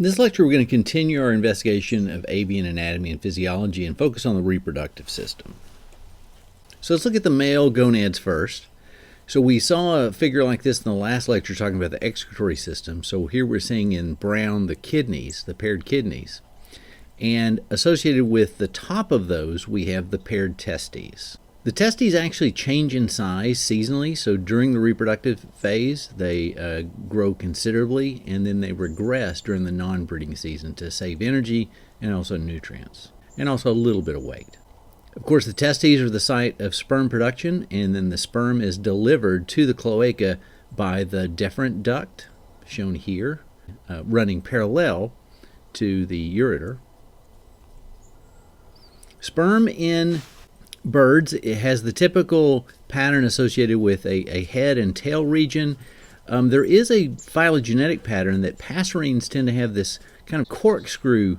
In this lecture, we're going to continue our investigation of avian anatomy and physiology and focus on the reproductive system. So let's look at the male gonads first. So we saw a figure like this in the last lecture talking about the excretory system. So here we're seeing in brown the kidneys, the paired kidneys. And associated with the top of those, we have the paired testes. The testes actually change in size seasonally, so during the reproductive phase they grow considerably, and then they regress during the non-breeding season to save energy and also nutrients, and also a little bit of weight. Of course, the testes are the site of sperm production, and then the sperm is delivered to the cloaca by the deferent duct, shown here, running parallel to the ureter. Sperm in birds, it has the typical pattern associated with a head and tail region. There is a phylogenetic pattern that passerines tend to have this kind of corkscrew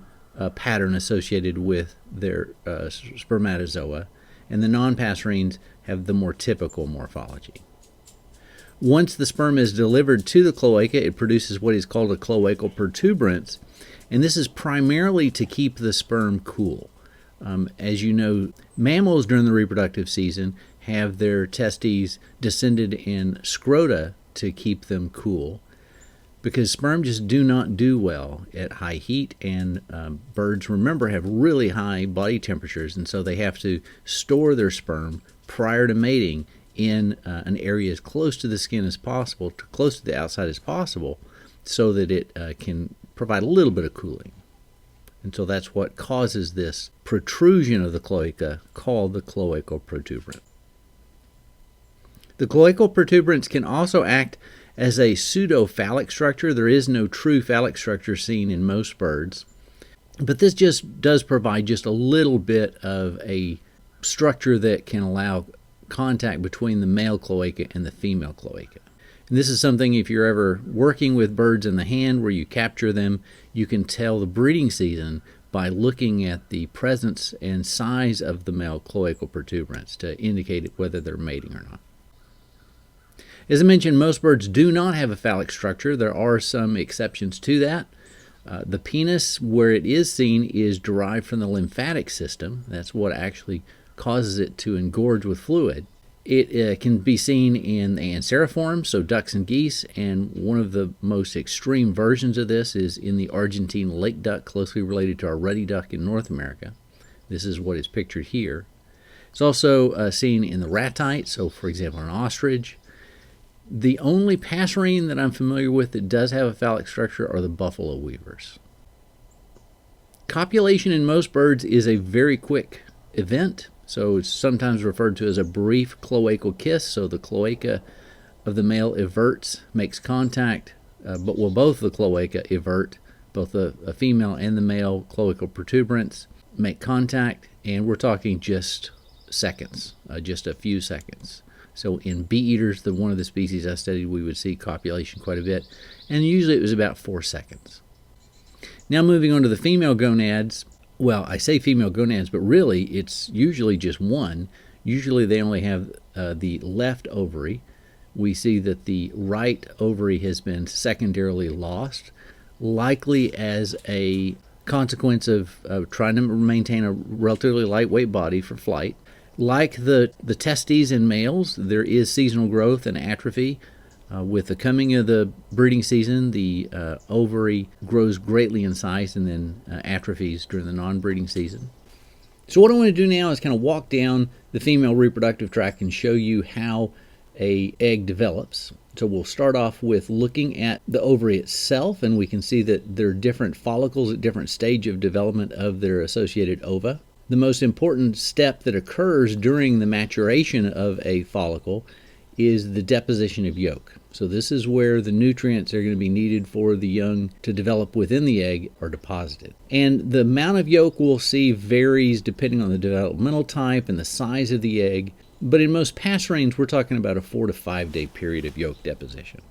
pattern associated with their spermatozoa, and the non-passerines have the more typical morphology. Once the sperm is delivered to the cloaca, it produces what is called a cloacal protuberance, and this is primarily to keep the sperm cool. As you know, mammals during the reproductive season have their testes descended in scrota to keep them cool, because sperm just do not do well at high heat, and birds, remember, have really high body temperatures, and so they have to store their sperm prior to mating in an area as close to the skin as possible, close to the outside as possible, so that it can provide a little bit of cooling. And so that's what causes this protrusion of the cloaca, called the cloacal protuberance. The cloacal protuberance can also act as a pseudo-phallic structure. There is no true phallic structure seen in most birds, but this just does provide just a little bit of a structure that can allow contact between the male cloaca and the female cloaca. And this is something, if you're ever working with birds in the hand where you capture them, you can tell the breeding season by looking at the presence and size of the male cloacal protuberance to indicate whether they're mating or not. As I mentioned, most birds do not have a phallic structure. There are some exceptions to that. The penis, where it is seen, is derived from the lymphatic system. That's what actually causes it to engorge with fluid. It can be seen in the anseriforms, so ducks and geese, and one of the most extreme versions of this is in the Argentine lake duck, closely related to our ruddy duck in North America. This is what is pictured here. It's also seen in the ratite, so for example an ostrich. The only passerine that I'm familiar with that does have a phallic structure are the buffalo weavers. Copulation in most birds is a very quick event. So it's sometimes referred to as a brief cloacal kiss. So the cloaca of the male everts, makes contact, but both the cloaca evert, both the female and the male cloacal protuberance make contact, and we're talking just seconds, just a few seconds. So in bee eaters, one of the species I studied, we would see copulation quite a bit, and usually it was about 4 seconds. Now moving on to the female gonads. Well, I say female gonads, but really it's usually just one. Usually they only have the left ovary. We see that the right ovary has been secondarily lost, likely as a consequence of trying to maintain a relatively lightweight body for flight. Like the testes in males, there is seasonal growth and atrophy. With the coming of the breeding season, the ovary grows greatly in size and then atrophies during the non-breeding season. So what I want to do now is kind of walk down the female reproductive tract and show you how an egg develops. So we'll start off with looking at the ovary itself, and we can see that there are different follicles at different stage of development of their associated ova. The most important step that occurs during the maturation of a follicle is the deposition of yolk. So this is where the nutrients that are going to be needed for the young to develop within the egg are deposited. And the amount of yolk we'll see varies depending on the developmental type and the size of the egg, but in most passerines we're talking about a 4 to 5 day period of yolk deposition.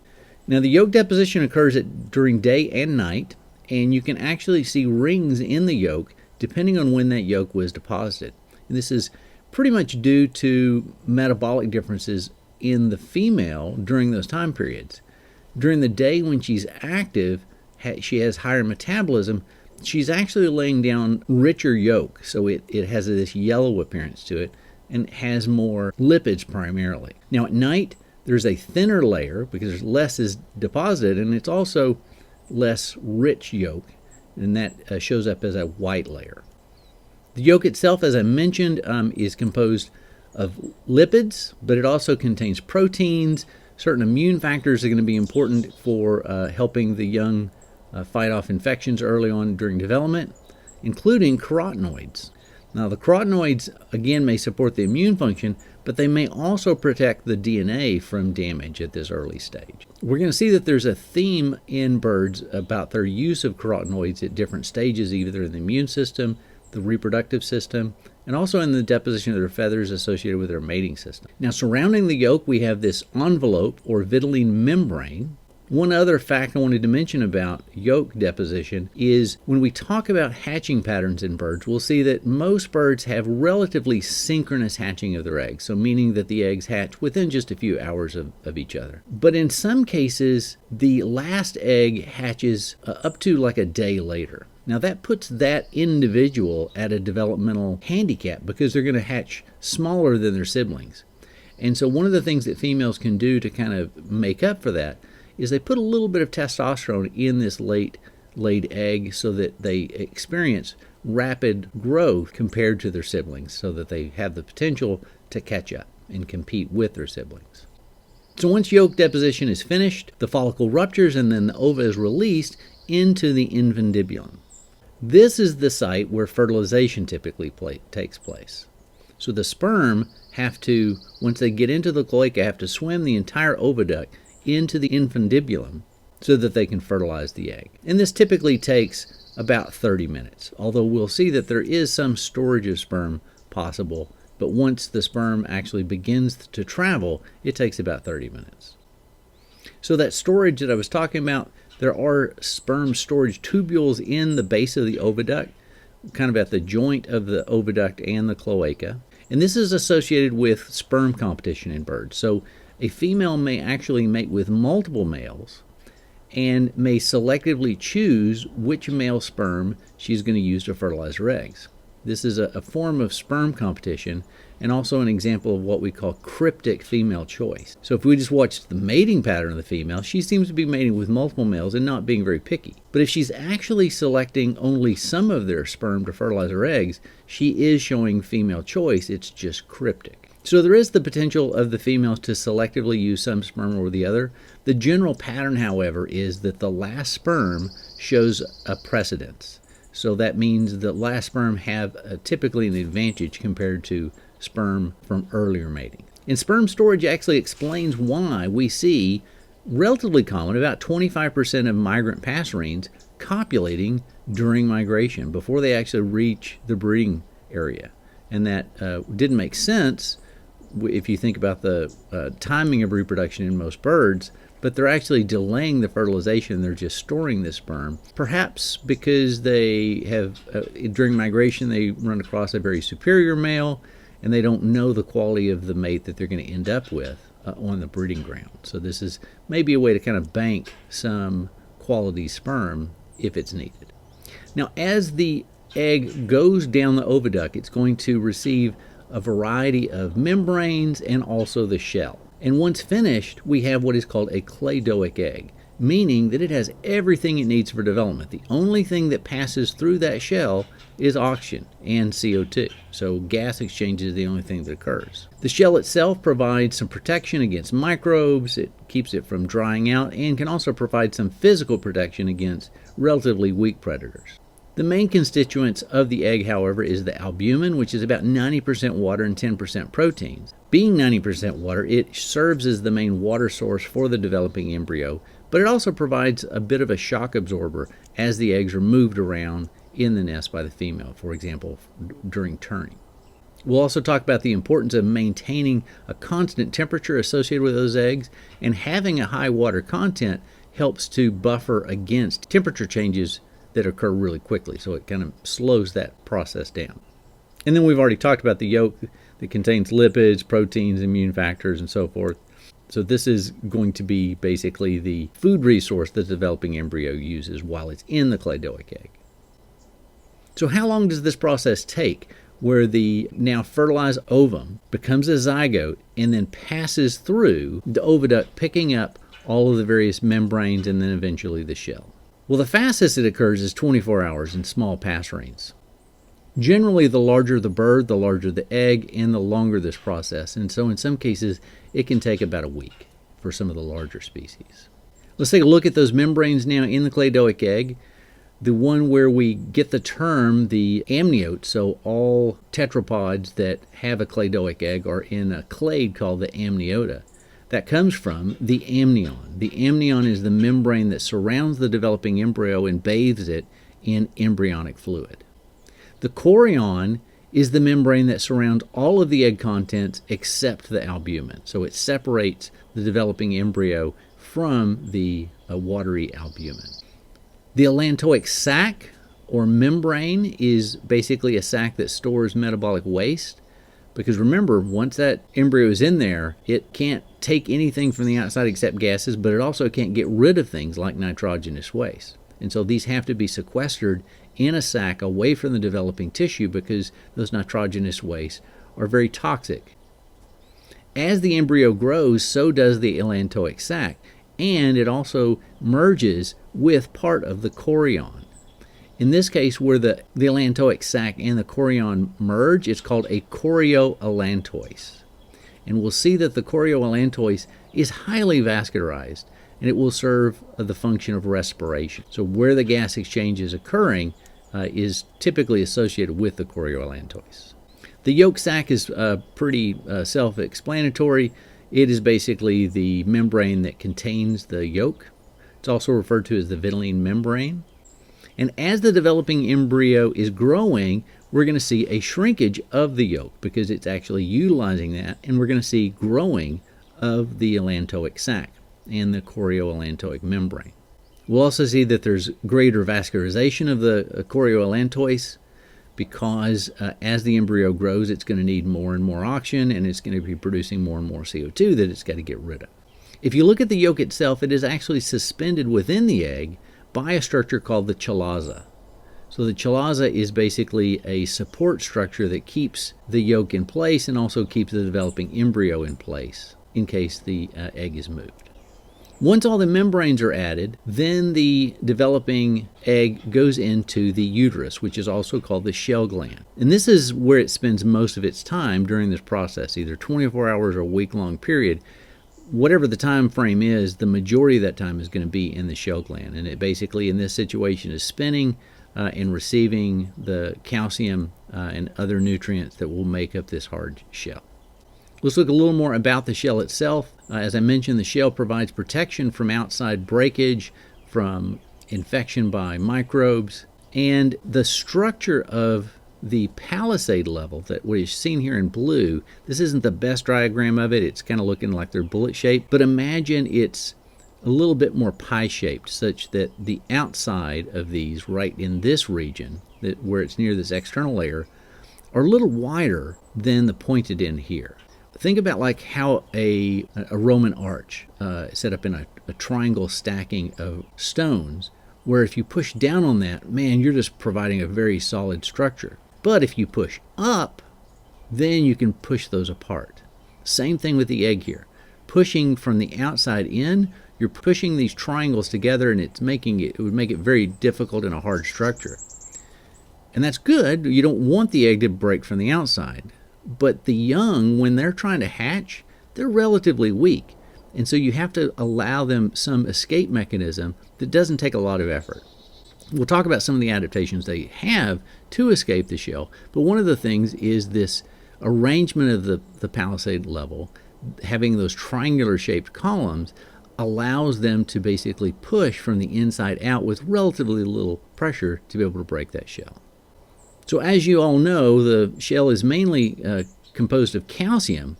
Now the yolk deposition occurs during day and night, and you can actually see rings in the yolk depending on when that yolk was deposited. And this is pretty much due to metabolic differences in the female during those time periods. During the day when she's active, she has higher metabolism, she's actually laying down richer yolk, so it has this yellow appearance to it and has more lipids primarily. Now at night, there's a thinner layer because less is deposited, and it's also less rich yolk, and that shows up as a white layer. The yolk itself, as I mentioned, is composed of lipids, but it also contains proteins. Certain immune factors are going to be important for helping the young fight off infections early on during development, including carotenoids. Now, the carotenoids, again, may support the immune function, but they may also protect the DNA from damage at this early stage. We're going to see that there's a theme in birds about their use of carotenoids at different stages, either in the immune system, the reproductive system, and also in the deposition of their feathers associated with their mating system. Now, surrounding the yolk, we have this envelope or vitelline membrane. One other fact I wanted to mention about yolk deposition is when we talk about hatching patterns in birds, we'll see that most birds have relatively synchronous hatching of their eggs, so meaning that the eggs hatch within just a few hours of each other. But in some cases, the last egg hatches up to like a day later. Now that puts that individual at a developmental handicap because they're going to hatch smaller than their siblings. And so one of the things that females can do to kind of make up for that is they put a little bit of testosterone in this late laid egg so that they experience rapid growth compared to their siblings, so that they have the potential to catch up and compete with their siblings. So once yolk deposition is finished, the follicle ruptures and then the ova is released into the infundibulum. This is the site where fertilization typically takes place. So the sperm have to, once they get into the cloaca, have to swim the entire oviduct into the infundibulum so that they can fertilize the egg. And this typically takes about 30 minutes, although we'll see that there is some storage of sperm possible, but once the sperm actually begins to travel, it takes about 30 minutes. So that storage that I was talking about, there are sperm storage tubules in the base of the oviduct, kind of at the joint of the oviduct and the cloaca. And this is associated with sperm competition in birds. So a female may actually mate with multiple males and may selectively choose which male sperm she's going to use to fertilize her eggs. This is a form of sperm competition and also an example of what we call cryptic female choice. So if we just watch the mating pattern of the female, she seems to be mating with multiple males and not being very picky. But if she's actually selecting only some of their sperm to fertilize her eggs, she is showing female choice. It's just cryptic. So there is the potential of the females to selectively use some sperm over the other. The general pattern, however, is that the last sperm shows a precedence. So that means that last sperm have typically an advantage compared to sperm from earlier mating. And sperm storage actually explains why we see relatively common, about 25% of migrant passerines copulating during migration before they actually reach the breeding area. And that didn't make sense if you think about the timing of reproduction in most birds, but they're actually delaying the fertilization. They're just storing the sperm, perhaps because they have, during migration, they run across a very superior male, and they don't know the quality of the mate that they're going to end up with on the breeding ground. So this is maybe a way to kind of bank some quality sperm if it's needed. Now, as the egg goes down the oviduct, it's going to receive a variety of membranes and also the shell. And once finished, we have what is called a cladoic egg, meaning that it has everything it needs for development. The only thing that passes through that shell is oxygen and CO2. So gas exchange is the only thing that occurs. The shell itself provides some protection against microbes. It keeps it from drying out and can also provide some physical protection against relatively weak predators. The main constituents of the egg, however, is the albumin, which is about 90% water and 10% proteins. Being 90% water, it serves as the main water source for the developing embryo, but it also provides a bit of a shock absorber as the eggs are moved around in the nest by the female, for example, during turning. We'll also talk about the importance of maintaining a constant temperature associated with those eggs, and having a high water content helps to buffer against temperature changes that occur really quickly, so it kind of slows that process down. And then we've already talked about the yolk that contains lipids, proteins, immune factors, and so forth. So this is going to be basically the food resource that the developing embryo uses while it's in the cladoic egg. So how long does this process take, where the now fertilized ovum becomes a zygote and then passes through the oviduct, picking up all of the various membranes and then eventually the shell? Well, the fastest it occurs is 24 hours in small passerines. Generally, the larger the bird, the larger the egg, and the longer this process. And so in some cases, it can take about a week for some of the larger species. Let's take a look at those membranes now in the cladoic egg. The one where we get the term the amniote, so all tetrapods that have a cladoic egg are in a clade called the amniota. That comes from the amnion. The amnion is the membrane that surrounds the developing embryo and bathes it in embryonic fluid. The chorion is the membrane that surrounds all of the egg contents except the albumin. So it separates the developing embryo from the watery albumin. The allantoic sac or membrane is basically a sac that stores metabolic waste. Because remember, once that embryo is in there, it can't take anything from the outside except gases, but it also can't get rid of things like nitrogenous waste. And so these have to be sequestered in a sac away from the developing tissue because those nitrogenous wastes are very toxic. As the embryo grows, so does the allantoic sac, and it also merges with part of the chorion. In this case, where the allantoic sac and the chorion merge, it's called a chorioallantois. And we'll see that the chorioallantois is highly vascularized, and it will serve the function of respiration. So where the gas exchange is occurring is typically associated with the chorioallantois. The yolk sac is pretty self-explanatory. It is basically the membrane that contains the yolk. It's also referred to as the vitelline membrane. And as the developing embryo is growing, we're going to see a shrinkage of the yolk because it's actually utilizing that, and we're going to see growing of the allantoic sac and the chorioallantoic membrane. We'll also see that there's greater vascularization of the chorioallantois because as the embryo grows, it's going to need more and more oxygen, and it's going to be producing more and more CO2 that it's got to get rid of. If you look at the yolk itself, it is actually suspended within the egg by a structure called the chalaza. So the chalaza is basically a support structure that keeps the yolk in place and also keeps the developing embryo in place in case the egg is moved. Once all the membranes are added, then the developing egg goes into the uterus, which is also called the shell gland. And this is where it spends most of its time during this process, either 24 hours or a week-long period. Whatever the time frame is, the majority of that time is going to be in the shell gland. And it basically, in this situation, is spinning and receiving the calcium and other nutrients that will make up this hard shell. Let's look a little more about the shell itself. As I mentioned, the shell provides protection from outside breakage, from infection by microbes, and the structure of the palisade level that we've seen here in blue. This isn't the best diagram of it. It's kind of looking like they're bullet shaped, but imagine it's a little bit more pie shaped, such that the outside of these right in this region, where it's near this external layer, are a little wider than the pointed end here. Think about like how a Roman arch set up in a triangle stacking of stones, where if you push down on that, man, you're just providing a very solid structure. But if you push up, then you can push those apart. Same thing with the egg here. Pushing from the outside in, you're pushing these triangles together, and it would make it very difficult in a hard structure. And that's good. You don't want the egg to break from the outside. But the young, when they're trying to hatch, they're relatively weak. And so you have to allow them some escape mechanism that doesn't take a lot of effort. We'll talk about some of the adaptations they have to escape the shell. But one of the things is this arrangement of the palisade level, having those triangular shaped columns, allows them to basically push from the inside out with relatively little pressure to be able to break that shell. So as you all know, the shell is mainly composed of calcium,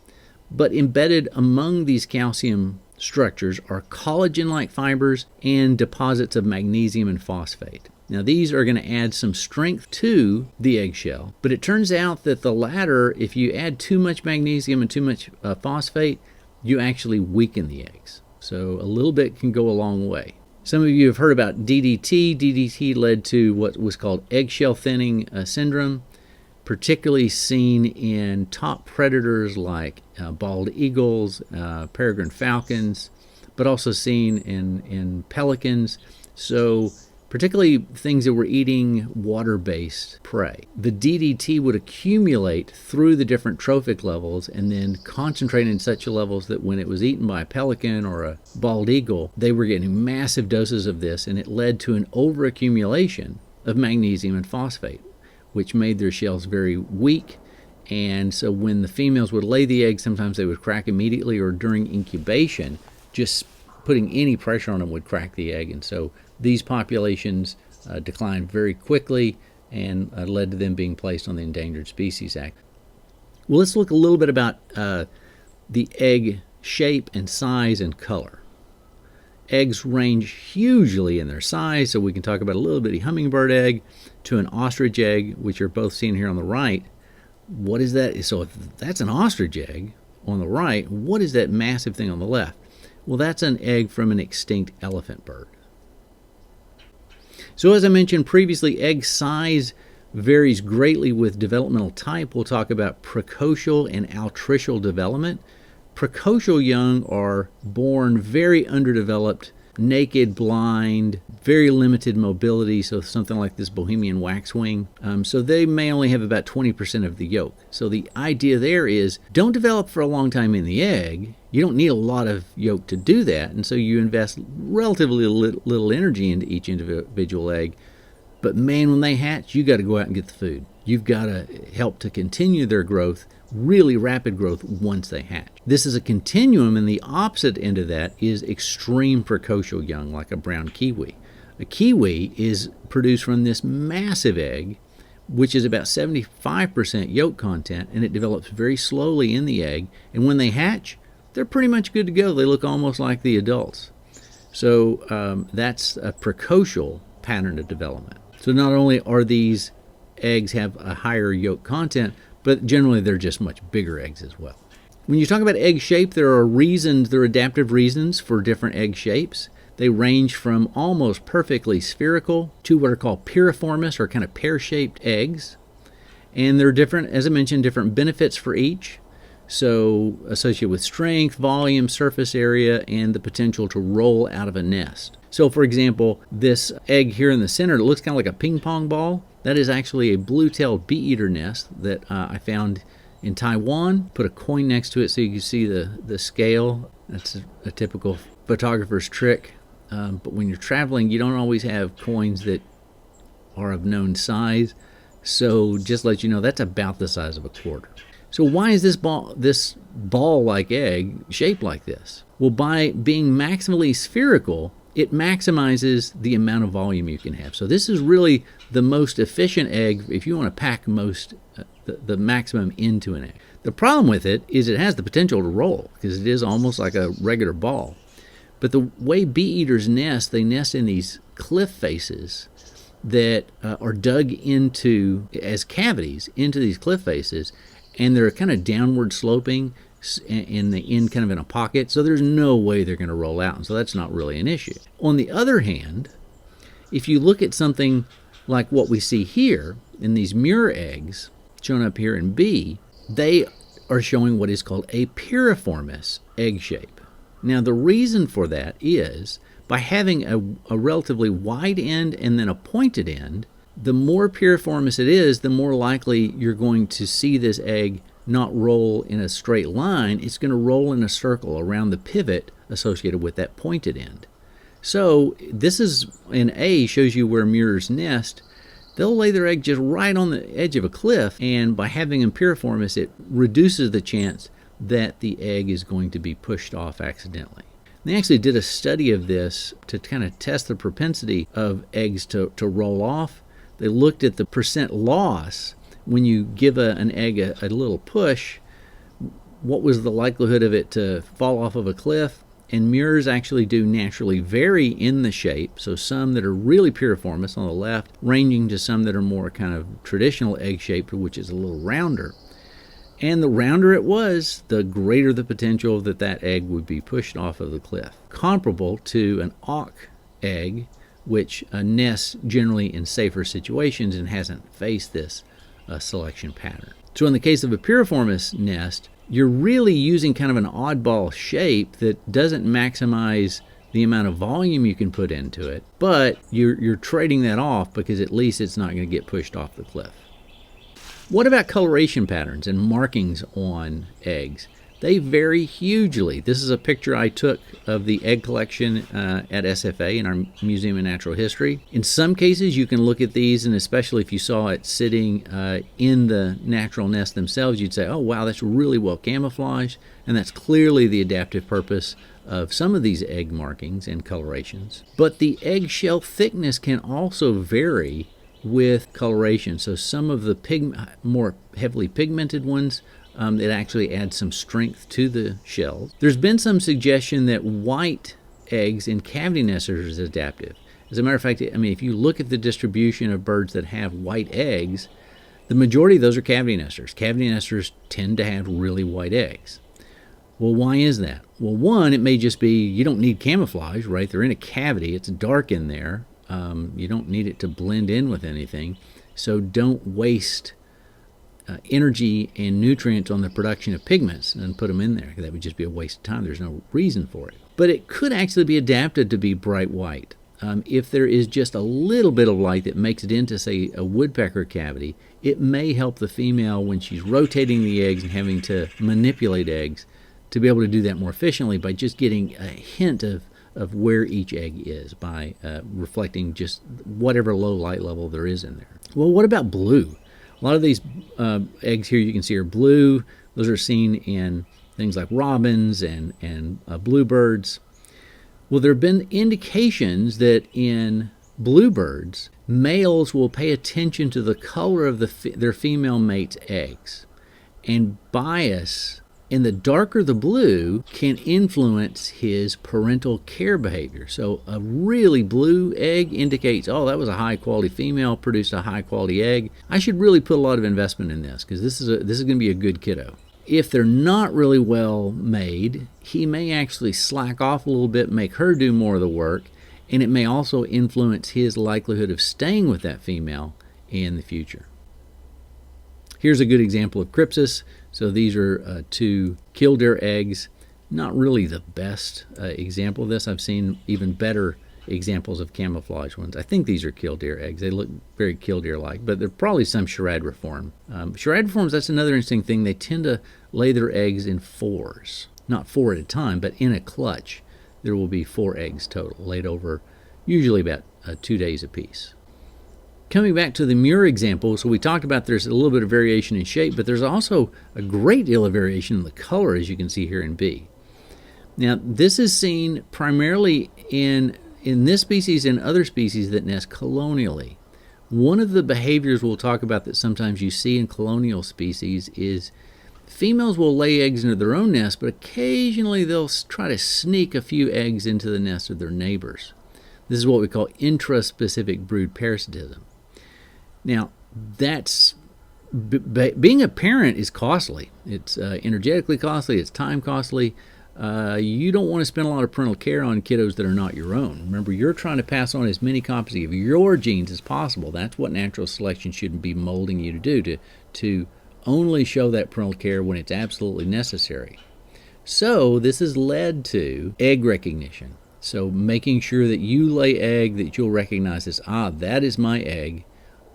but embedded among these calcium structures are collagen-like fibers and deposits of magnesium and phosphate. Now these are going to add some strength to the eggshell, but it turns out that the latter, if you add too much magnesium and too much phosphate, you actually weaken the eggs. So a little bit can go a long way. Some of you have heard about DDT. DDT led to what was called eggshell thinning syndrome, particularly seen in top predators like bald eagles, peregrine falcons, but also seen in pelicans. So particularly things that were eating water-based prey. The DDT would accumulate through the different trophic levels and then concentrate in such levels that when it was eaten by a pelican or a bald eagle, they were getting massive doses of this, and it led to an overaccumulation of magnesium and phosphate, which made their shells very weak. And so when the females would lay the eggs, sometimes they would crack immediately, or during incubation, just putting any pressure on them would crack the egg. And so these populations declined very quickly and led to them being placed on the Endangered Species Act. Well, let's look a little bit about the egg shape and size and color. Eggs range hugely in their size, so we can talk about a little bitty hummingbird egg to an ostrich egg, which you're both seeing here on the right. What is that? So if that's an ostrich egg on the right, what is that massive thing on the left? Well, that's an egg from an extinct elephant bird. So as I mentioned previously, egg size varies greatly with developmental type. We'll talk about precocial and altricial development. Precocial young are born very underdeveloped, naked, blind, very limited mobility, so something like this Bohemian waxwing. So they may only have about 20% of the yolk. So the idea there is don't develop for a long time in the egg. You don't need a lot of yolk to do that, and so you invest relatively little energy into each individual egg. But man, when they hatch, you got to go out and get the food. You've got to help to continue their growth, really rapid growth once they hatch. This is a continuum, and the opposite end of that is extreme precocial young, like a brown kiwi. A kiwi is produced from this massive egg, which is about 75% yolk content, and it develops very slowly in the egg. And when they hatch, they're pretty much good to go. They look almost like the adults. So that's a precocial pattern of development. So not only are these eggs have a higher yolk content, but generally they're just much bigger eggs as well. When you talk about egg shape, there are adaptive reasons for different egg shapes. They range from almost perfectly spherical to what are called piriformis, or kind of pear-shaped eggs. And there are different, as I mentioned, different benefits for each. So associated with strength, volume, surface area, and the potential to roll out of a nest. So for example, this egg here in the center, it looks kind of like a ping pong ball. That is actually a blue-tailed bee-eater nest that I found in Taiwan. Put a coin next to it so you can see the scale. That's a typical photographer's trick. But when you're traveling, you don't always have coins that are of known size. So just to let you know, that's about the size of a quarter. So why is this ball-like egg shaped like this? Well, by being maximally spherical, it maximizes the amount of volume you can have. So this is really the most efficient egg if you want to pack the maximum into an egg. The problem with it is it has the potential to roll, because it is almost like a regular ball. But the way bee-eaters nest, they nest in these cliff faces that are dug into as cavities into these cliff faces, and they're kind of downward sloping, and the end kind of in a pocket, so there's no way they're going to roll out, and so that's not really an issue. On the other hand, if you look at something like what we see here in these murre eggs, shown up here in B, they are showing what is called a piriformis egg shape. Now the reason for that is by having a relatively wide end and then a pointed end, the more piriformis it is, the more likely you're going to see this egg not roll in a straight line. It's going to roll in a circle around the pivot associated with that pointed end. So this is in A, shows you where murres nest. They'll lay their egg just right on the edge of a cliff, and by having them piriformis, it reduces the chance that the egg is going to be pushed off accidentally. They actually did a study of this to kind of test the propensity of eggs to roll off. They looked at the percent loss when you give an egg a little push. What was the likelihood of it to fall off of a cliff? And murres actually do naturally vary in the shape. So some that are really piriformis on the left, ranging to some that are more kind of traditional egg shaped, which is a little rounder. And the rounder it was, the greater the potential that that egg would be pushed off of the cliff. Comparable to an auk egg, which nests generally in safer situations and hasn't faced this selection pattern. So in the case of a piriformis nest, you're really using kind of an oddball shape that doesn't maximize the amount of volume you can put into it, but you're trading that off because at least it's not going to get pushed off the cliff. What about coloration patterns and markings on eggs? They vary hugely. This is a picture I took of the egg collection at SFA in our Museum of Natural History. In some cases, you can look at these, and especially if you saw it sitting in the natural nest themselves, you'd say, oh, wow, that's really well camouflaged, and that's clearly the adaptive purpose of some of these egg markings and colorations. But the eggshell thickness can also vary with coloration. So some of the more heavily pigmented ones, it actually adds some strength to the shells. There's been some suggestion that white eggs in cavity nesters is adaptive. As a matter of fact, I mean, if you look at the distribution of birds that have white eggs, the majority of those are cavity nesters. Cavity nesters tend to have really white eggs. Well, why is that? Well, one, it may just be you don't need camouflage, right? They're in a cavity. It's dark in there. You don't need it to blend in with anything. So don't waste energy and nutrients on the production of pigments and put them in there. That would just be a waste of time. There's no reason for it. But it could actually be adapted to be bright white. If there is just a little bit of light that makes it into, say, a woodpecker cavity, it may help the female when she's rotating the eggs and having to manipulate eggs to be able to do that more efficiently by just getting a hint of where each egg is by reflecting just whatever low light level there is in there. Well, what about blue? A lot of these eggs here you can see are blue. Those are seen in things like robins and bluebirds. Well, there have been indications that in bluebirds, males will pay attention to the color of their female mate's eggs. And bias, and the darker the blue, can influence his parental care behavior. So a really blue egg indicates, oh, that was a high-quality female, produced a high-quality egg. I should really put a lot of investment in this because this is going to be a good kiddo. If they're not really well made, he may actually slack off a little bit, make her do more of the work, and it may also influence his likelihood of staying with that female in the future. Here's a good example of crypsis. So these are two killdeer eggs. Not really the best example of this. I've seen even better examples of camouflage ones. I think these are killdeer eggs. They look very killdeer-like, but they're probably some charabriform. Charabriforms, that's another interesting thing. They tend to lay their eggs in fours. Not four at a time, but in a clutch. There will be 4 eggs total, laid over usually about 2 days apiece. Coming back to the Muir example, so we talked about there's a little bit of variation in shape, but there's also a great deal of variation in the color, as you can see here in B. Now, this is seen primarily in this species and other species that nest colonially. One of the behaviors we'll talk about that sometimes you see in colonial species is females will lay eggs into their own nest, but occasionally they'll try to sneak a few eggs into the nest of their neighbors. This is what we call intraspecific brood parasitism. Now, being a parent is costly. It's energetically costly. It's time costly. You don't want to spend a lot of parental care on kiddos that are not your own. Remember, you're trying to pass on as many copies of your genes as possible. That's what natural selection should be molding you to do, to only show that parental care when it's absolutely necessary. So this has led to egg recognition. So making sure that you lay egg that you'll recognize as, that is my egg.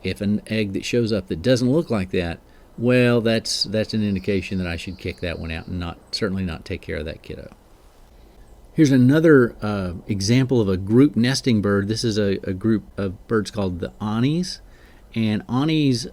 If an egg that shows up that doesn't look like that, well, that's an indication that I should kick that one out and certainly not take care of that kiddo. Here's another example of a group nesting bird. This is a group of birds called the anis. And anis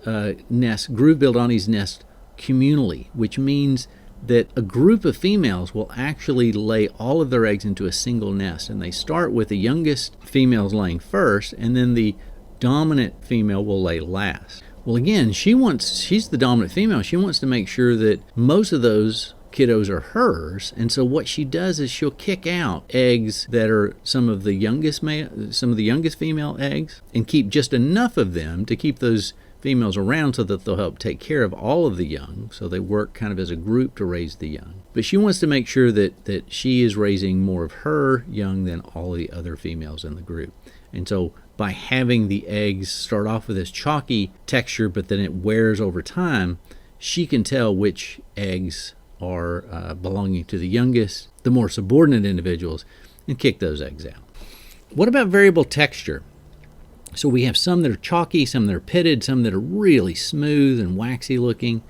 groove-billed anis nest communally, which means that a group of females will actually lay all of their eggs into a single nest. And they start with the youngest females laying first, and then the dominant female will lay last. Well, again, she's the dominant female. She wants to make sure that most of those kiddos are hers, and so what she does is she'll kick out eggs that are some of the youngest female eggs, and keep just enough of them to keep those females around so that they'll help take care of all of the young. So they work kind of as a group to raise the young. But she wants to make sure that she is raising more of her young than all the other females in the group. And so by having the eggs start off with this chalky texture, but then it wears over time, she can tell which eggs are belonging to the youngest, the more subordinate individuals, and kick those eggs out. What about variable texture? So we have some that are chalky, some that are pitted, some that are really smooth and waxy looking.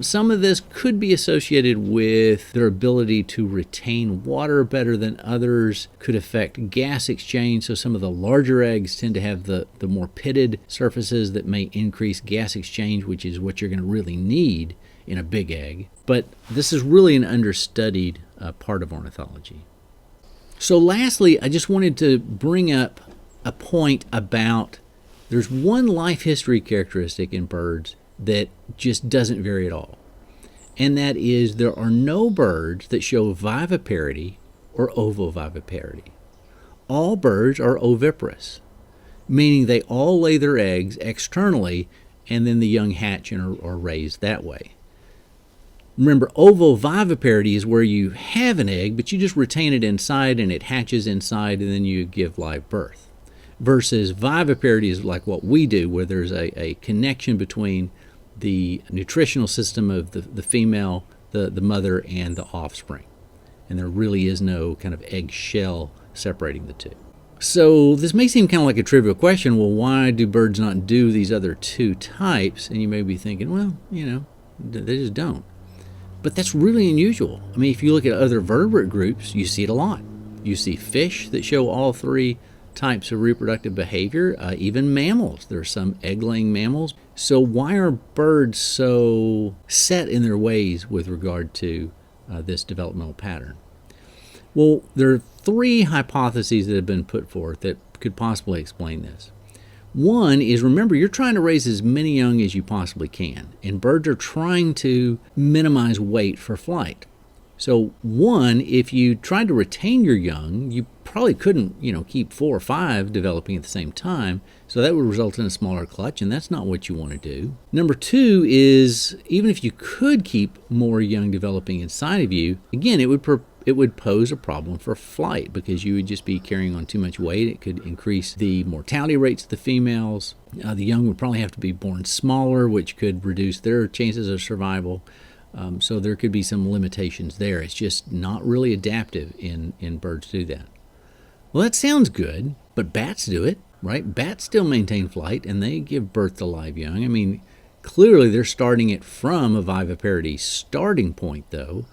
Some of this could be associated with their ability to retain water better than others, could affect gas exchange. So some of the larger eggs tend to have the more pitted surfaces that may increase gas exchange, which is what you're going to really need in a big egg. But this is really an understudied part of ornithology. So lastly, I just wanted to bring up a point about there's one life history characteristic in birds that just doesn't vary at all. And that is there are no birds that show viviparity or ovoviviparity. All birds are oviparous, meaning they all lay their eggs externally and then the young hatch and are raised that way. Remember, ovoviviparity is where you have an egg, but you just retain it inside and it hatches inside and then you give live birth. Versus viviparity is like what we do, where there's a connection between the nutritional system of the female, the mother, and the offspring. And there really is no kind of egg shell separating the two. So this may seem kind of like a trivial question. Well, why do birds not do these other two types? And you may be thinking, well, they just don't. But that's really unusual. I mean, if you look at other vertebrate groups, you see it a lot. You see fish that show all three types of reproductive behavior, even mammals. There are some egg-laying mammals. So why are birds so set in their ways with regard to this developmental pattern? Well, there are three hypotheses that have been put forth that could possibly explain this. One is, remember, you're trying to raise as many young as you possibly can, and birds are trying to minimize weight for flight. So one, if you tried to retain your young, you probably couldn't, keep 4 or 5 developing at the same time. So that would result in a smaller clutch, and that's not what you want to do. Number 2 is, even if you could keep more young developing inside of you, again, it would pose a problem for flight because you would just be carrying on too much weight. It could increase the mortality rates of the females. The young would probably have to be born smaller, which could reduce their chances of survival. So there could be some limitations there. It's just not really adaptive in birds to do that. Well, that sounds good, but bats do it, right? Bats still maintain flight, and they give birth to live young. I mean, clearly they're starting it from a viviparity starting point, though,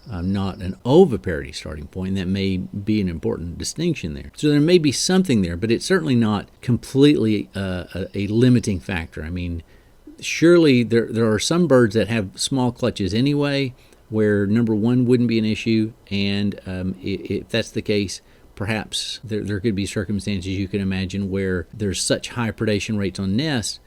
not an oviparity starting point. And that may be an important distinction there. So there may be something there, but it's certainly not completely a limiting factor. I mean, surely there are some birds that have small clutches anyway, where number 1 wouldn't be an issue, and if that's the case, perhaps there could be circumstances you can imagine where there's such high predation rates on nests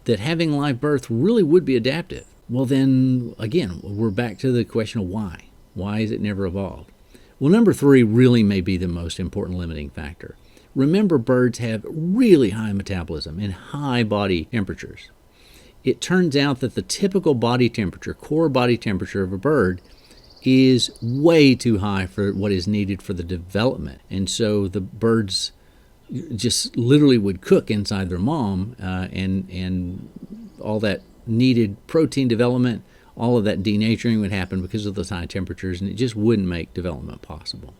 that having live birth really would be adaptive. Well, then, again, we're back to the question of why. Why has it never evolved? Well, number 3 really may be the most important limiting factor. Remember, birds have really high metabolism and high body temperatures. It turns out that the typical body temperature, core body temperature of a bird, is way too high for what is needed for the development. And so the birds just literally would cook inside their mom, and all that needed protein development, all of that denaturing would happen because of those high temperatures, and it just wouldn't make development possible.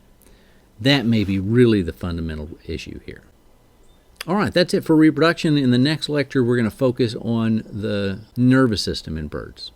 That may be really the fundamental issue here. All right, that's it for reproduction. In the next lecture, we're going to focus on the nervous system in birds.